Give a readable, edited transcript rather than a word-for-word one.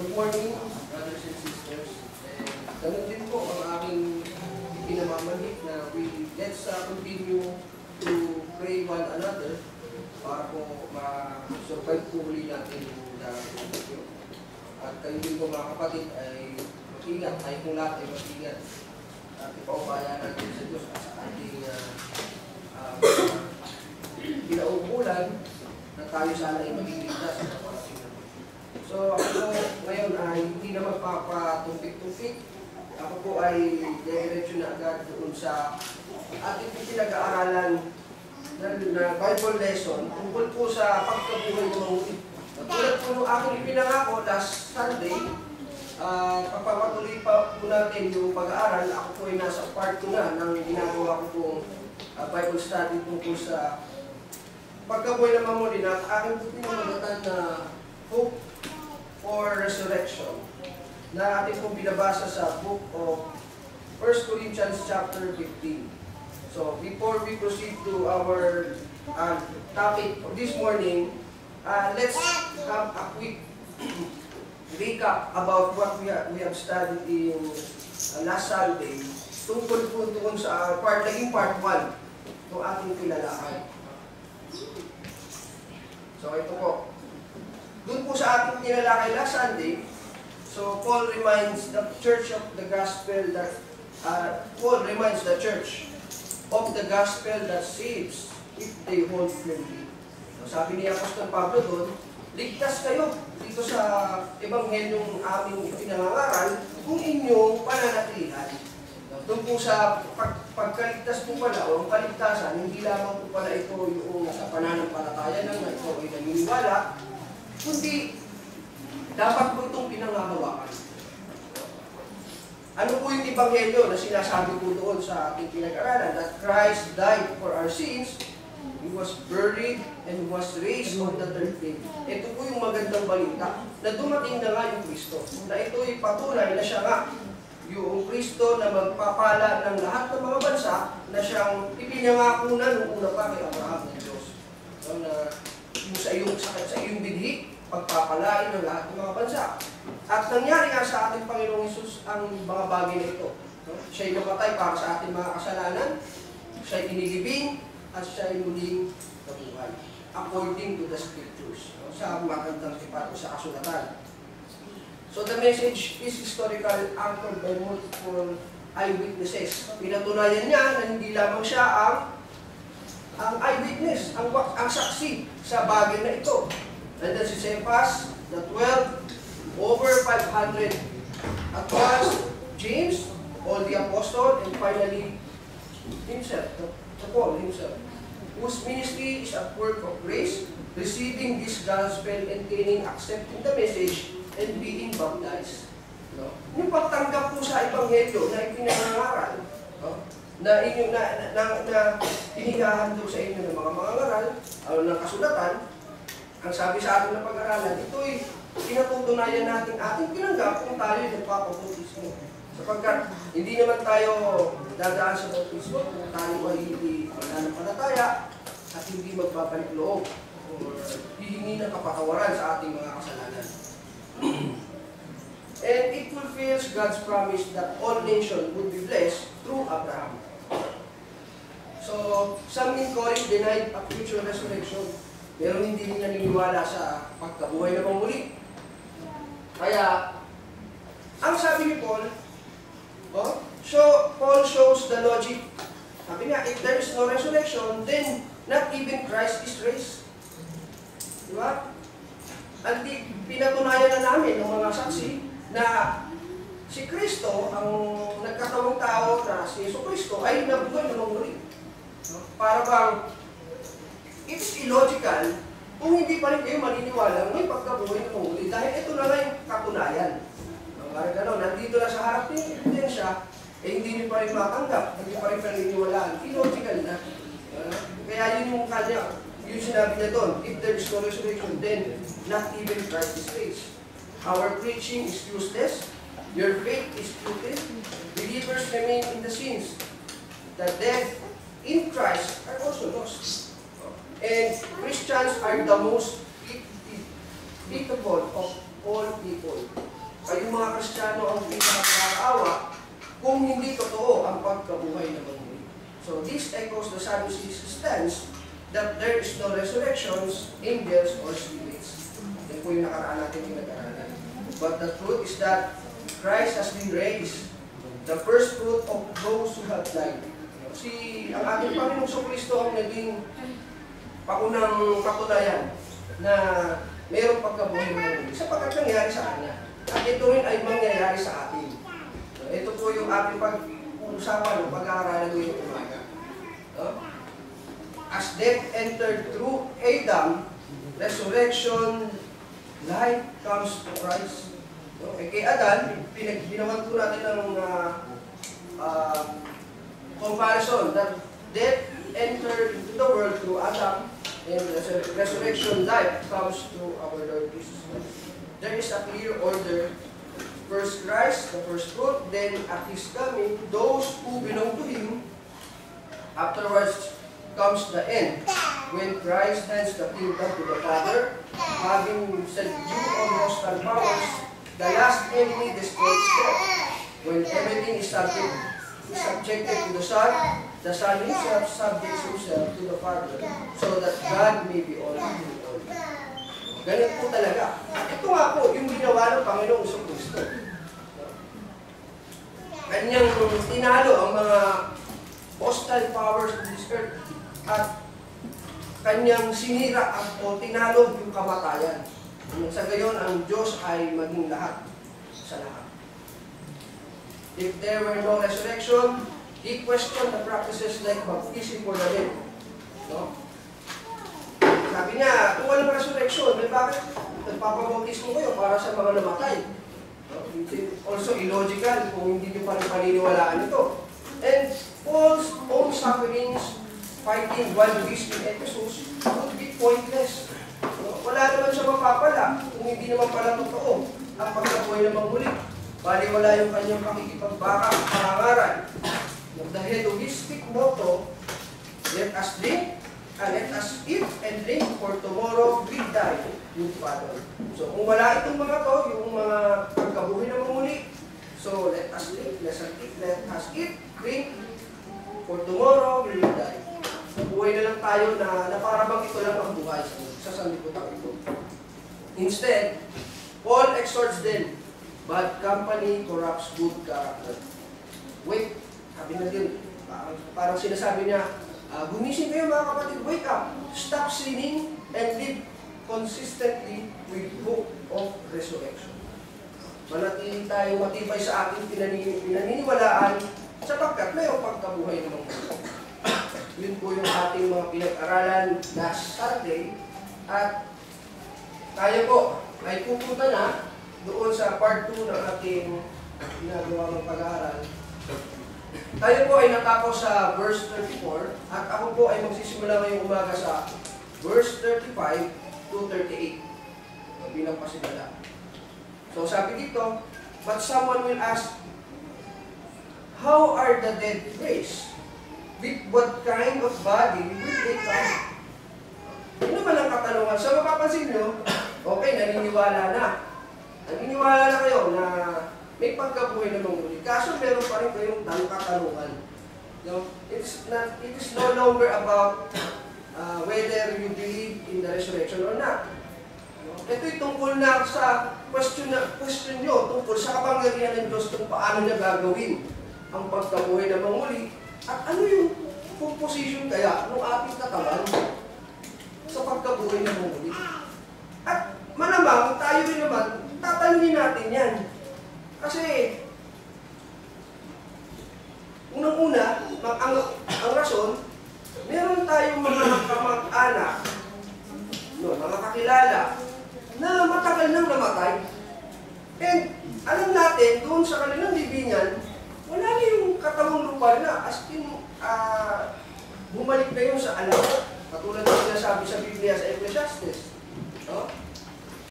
Good morning, brothers and sisters. Ganun din po ang aking pinamamanhik na let's continue to pray one another para po ma-survive po uli natin yung darating video. At kayo din po mga kapatid ay mag-ingat, tayo kung lahat ay mag-ingat. At ipaubaya natin sa Diyos at sa ating pinaupulan na tayo sana ay magigligtas sa parating naman. So ako ngayon ay hindi na magpapatumpik-tumpik. Ako po ay diretso na agad doon sa ating pinag-aaralan na Bible lesson tungkol po sa pagkabuhay ng mga ulit. Tulad po nung aking ipinangako last Sunday, papapatuloy pa po natin yung pag-aaral. Ako po ay nasa part 2 na ng ginagawa ko pong Bible study tungkol sa pagkabuhay ng mga ulit at aking po pinamagatan na hope for resurrection na ating pong binabasa sa book of 1 Corinthians chapter 15. So, before we proceed to our topic for this morning, let's have a quick recap about what we have studied in last Sunday tungkol po doon sa naging part 1 ng ating kinalakan. So, ito po. Doon po sa ating kinalakay last Sunday, so Paul reminds the church of the gospel that saves if they hold firmly. So, sabi ni Apostol Pablo doon, ligtas kayo dito sa ebanghelyong aming ipinangangaral kung inyong pananatilihan. Doon po sa pagkaligtas po pala o ang kaligtasan, hindi lamang po pala ito yung sa pananampalataya lang na ito ay naniniwala, kundi dapat po itong pinangahawakan. Ano po yung ebanghelyo na sinasabi po doon sa ating pinag-aralan? That Christ died for our sins, He was buried, and was raised on the third day. Ito po yung magandang balita na dumating na nga yung Kristo. Na ito ay patunay na siya nga yung Kristo na magpapala ng lahat ng mga bansa na siyang ipinangako na noong una pa kay Abraham ng Diyos. So, na yung sa iyong binhi, pagpapalain ng lahat ng mga bansa. At nangyari nga sa ating Panginoong Hesus ang mga bagay na ito. Siya'y namatay para sa ating mga kasalanan, siya'y inilibing, at siya'y muling nabuhay. According to the Scriptures. Sa magandang tipato sa kasulatan. So the message is historical, anchored by multiple eyewitnesses. Pinatunayan niya na hindi lamang siya ang eyewitness, ang saksi sa bagay na ito. And then si Cephas, the 12, over 500. At once, James, all the apostle, and finally, himself, the Paul himself, whose ministry is a work of grace, receiving this gospel and gaining, accepting the message, and being baptized. No? Yung pagtanggap po sa ebanghelyo na ipinangaral, no? na inihahandog sa inyo ng mga mangangaral, ng kasulatan, ang sabi sa atin ng pag-aralan, ito'y pinatutunayan natin ating pinanggap kung tayo nagpapabautismo. Sapagkat hindi naman tayo dadaan sa bautismo kung tayo ay hindi mananampalataya at hindi magbabalik loob o hihingi ng kapatawaran sa ating mga kasalanan. And it fulfills God's promise that all nations would be blessed through Abraham. So, some in Corinth denied a future resurrection, pero hindi rin naniniwala sa pagkabuhay na pamuli. Kaya, ang sabi ni Paul, Paul shows the logic. Sabi nga, if there is no resurrection, then not even Christ is raised. Diba? At pinatunayan na namin ng mga saksi na si Kristo, ang nagkatawang tao na si Yesu Kristo, ay nabuhay na mamuli. Para bang, it is illogical kung hindi pa rin kayo maniniwala may pagkabuhay na mamuli dahil ito na nga yung katunayan. Parang gano'n, nandito na sa harap ng ebidensya, hindi nyo pa rin matanggap, hindi pa rin paniniwalaan. Illogical na. Kaya yun yung kanya, yung sinabi niya doon, if there is no resurrection, then not even Christ is raised. Our preaching is useless, your faith is futile, believers remain in the sins. The dead in Christ are also lost. And Christians are the most pitiful of all people. mga Kristiyano ang pinakakaawa kung hindi totoo ang pagkabuhay na muli. So this echoes the Sadducees' stance that there is no resurrections, angels, or spirits. Yan po yung nakaraan natin pinag-aralan. But the truth is that Christ has been raised, the first fruit of those who have died. Ang ating Panginoong Kristo ang naging paunang katunayan na mayroong pagkabuhay ng muli sapagkat nangyari sa Kanya. At ito rin ay mangyayari sa atin. Ito po yung ating pag-uusapan o pag-aaralan ngayong umaga. As death entered through Adam, resurrection, life comes to Christ. Kay Adan, ginawan po natin ng comparison that death entered into the world through Adam, and resurrection life comes through our Lord Jesus Christ. There is a clear order. First Christ, the first fruit, then at His coming, those who belong to Him. Afterwards comes the end, when Christ hands the kingdom to the Father, having subdued all hostile powers, the last enemy destroys death. When everything is subjected to the Son Himself subjects Himself to the Father, so that God may be all in all. Ganito po talaga. Ito nga po yung ginawa ng Panginoong Kristo. Kanyang tinalo ang mga hostile powers of this earth at kanyang sinira o tinalo yung kamatayan. Sa gayon, ang Diyos ay maging lahat sa lahat. If there were no resurrection, He questioned the practices like baptism for the dead. No? Sabi niya, kung walang resurrection, bakit nagpapabautismo kayo para sa mga namatay? No? It's also illogical kung hindi niyo pa rin paniniwalaan ito. And Paul's own sufferings, fighting wild beasts in Ephesus, would be pointless. No? Wala naman siya mapapala kung hindi naman pala totoo ang pagkabuhay ng muli. Bali wala yung kanyang pakikipagbaka at pangangaral. The head of his speak motto, let us drink, let us eat and drink, for tomorrow we die with Father. So kung wala itong mga to, yung mga pagkabuhay na muli, so let us drink, let us eat, drink, for tomorrow we will die. Buhay na lang tayo na para bang ito lang ang buhay sa sanlibutan ito. Instead, Paul exhorts them, bad company corrupts good character. Wait, sabi na din, parang sinasabi niya, gumising kayo mga kapatid, wake up, stop sinning, and live consistently with hope of resurrection. Manatili tayo matibay sa ating pinaniniwalaan sapagkat mayroong pagkabuhay ng mga mundo. Yun po yung ating mga pinag-aralan last Sunday. At tayo po ay pupunta na doon sa part 2 ng ating ginagawa ng pag-aaral. Tayo po ay natapos sa verse 34 at ako po ay magsisimula ngayong umaga sa verse 35 to 38 bilang pasimula. So sabi dito, but someone will ask, how are the dead raised? With what kind of body will they come? Ano naman ang katanungan? So mapapansin nyo, okay, naniniwala na. Naniniwala na kayo na may pagkabuhay na muli. Kaso meron pa rin kayong katanungan. No? It is no longer about whether you believe in the resurrection or not. No? Ito'y tungkol na sa question nyo, tungkol sa kapangyarihan ng Diyos kung paano niya gagawin ang pagkabuhay na muli. At ano yung composition kaya ng ating katawan sa pagkabuhay na muli. At malamang tayo rin naman, tatanungin natin yan. Kasi, unang-una, ang rason, meron tayong mga kamag-anak, mga kakilala, na matagal nang namatay. And alam natin, doon sa kanilang libingan, wala na yung katawang lupa na, as in, bumalik na yun sa alam. Katulad na sinasabi sa Biblia sa Ecclesiastes. No?